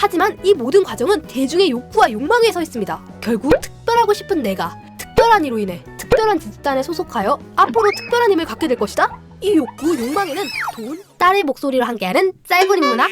하지만 이 모든 과정은 대중의 욕구와 욕망에 서 있습니다. 결국 특별하고 싶은 내가 특별한 이로 인해 특별한 집단에 소속하여 앞으로 특별한 힘을 갖게 될 것이다. 이 욕구, 욕망에는 돈, 딸의 목소리로 함께하는 짤부림 문학.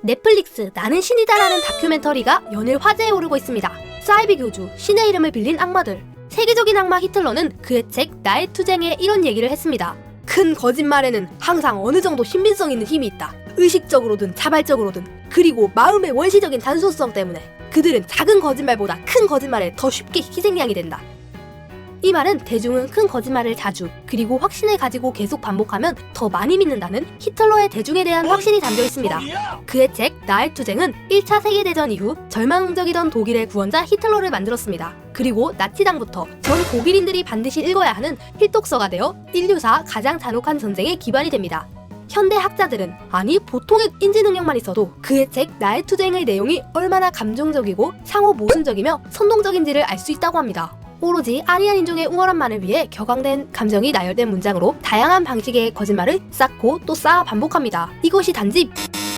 넷플릭스 나는 신이다라는 다큐멘터리가 연일 화제에 오르고 있습니다. 사이비 교주, 신의 이름을 빌린 악마들. 세계적인 악마 히틀러는 그의 책 나의 투쟁에 이런 얘기를 했습니다. 큰 거짓말에는 항상 어느 정도 신빙성 있는 힘이 있다. 의식적으로든 자발적으로든, 그리고 마음의 원시적인 단순성 때문에 그들은 작은 거짓말보다 큰 거짓말에 더 쉽게 희생양이 된다. 이 말은 대중은 큰 거짓말을 자주, 그리고 확신을 가지고 계속 반복하면 더 많이 믿는다는 히틀러의 대중에 대한 확신이 담겨 있습니다. 그의 책 나의 투쟁은 1차 세계대전 이후 절망적이던 독일의 구원자 히틀러를 만들었습니다. 그리고 나치당부터 전 독일인들이 반드시 읽어야 하는 필독서가 되어 인류사 가장 잔혹한 전쟁의 기반이 됩니다. 현대 학자들은, 아니 보통의 인지 능력만 있어도 그의 책 나의 투쟁의 내용이 얼마나 감정적이고 상호 모순적이며 선동적인지를 알 수 있다고 합니다. 오로지 아리안 인종의 우월함만을 위해 격앙된 감정이 나열된 문장으로 다양한 방식의 거짓말을 쌓고 또 쌓아 반복합니다. 이것이 단지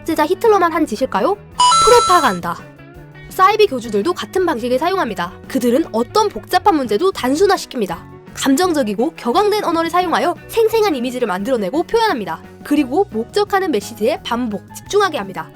제자 히틀러만 한 짓일까요? 프로파간다. 사이비 교주들도 같은 방식을 사용합니다. 그들은 어떤 복잡한 문제도 단순화시킵니다. 감정적이고 격앙된 언어를 사용하여 생생한 이미지를 만들어내고 표현합니다. 그리고 목적하는 메시지에 반복, 집중하게 합니다.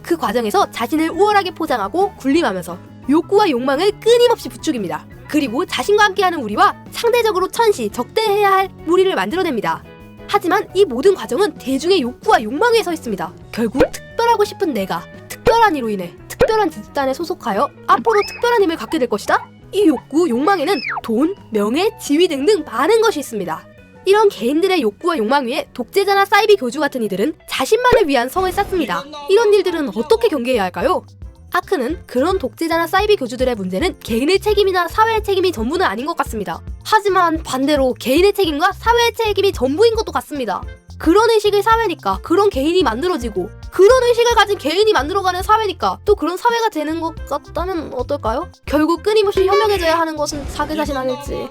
그 과정에서 자신을 우월하게 포장하고 군림하면서 욕구와 욕망을 끊임없이 부추깁니다. 그리고 자신과 함께하는 우리와 상대적으로 천시, 적대해야 할 무리를 만들어냅니다. 하지만 이 모든 과정은 대중의 욕구와 욕망에 서 있습니다. 결국 특별하고 싶은 내가 특별한 이로 인해 특별한 집단에 소속하여 앞으로 특별한 힘을 갖게 될 것이다. 이 욕구, 욕망에는 돈, 명예, 지위 등등 많은 것이 있습니다. 이런 개인들의 욕구와 욕망 위에 독재자나 사이비 교주 같은 이들은 자신만을 위한 성을 쌓습니다. 이런 일들은 어떻게 경계해야 할까요? 아크는 그런 독재자나 사이비 교주들의 문제는 개인의 책임이나 사회의 책임이 전부는 아닌 것 같습니다. 하지만 반대로 개인의 책임과 사회의 책임이 전부인 것도 같습니다. 그런 의식의 사회니까 그런 개인이 만들어지고, 그런 의식을 가진 개인이 만들어가는 사회니까 또 그런 사회가 되는 것 같다면 어떨까요? 결국 끊임없이 현명해져야 하는 것은 자기 자신 아닐지.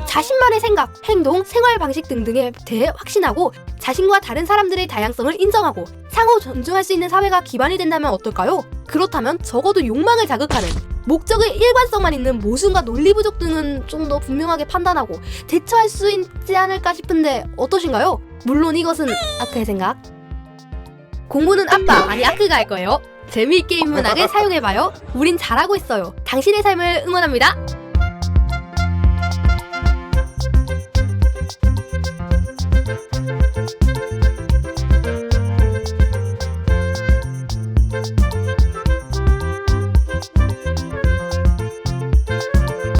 자신만의 생각, 행동, 생활 방식 등등에 대해 확신하고 자신과 다른 사람들의 다양성을 인정하고 상호 존중할 수 있는 사회가 기반이 된다면 어떨까요? 그렇다면 적어도 욕망을 자극하는, 목적의 일관성만 있는 모순과 논리 부족 등은 좀 더 분명하게 판단하고 대처할 수 있지 않을까 싶은데 어떠신가요? 물론 이것은 아크의 생각. 공부는 아빠, 아니 아크가 할 거예요. 재미있게 인문학을 사용해봐요. 우린 잘하고 있어요. 당신의 삶을 응원합니다.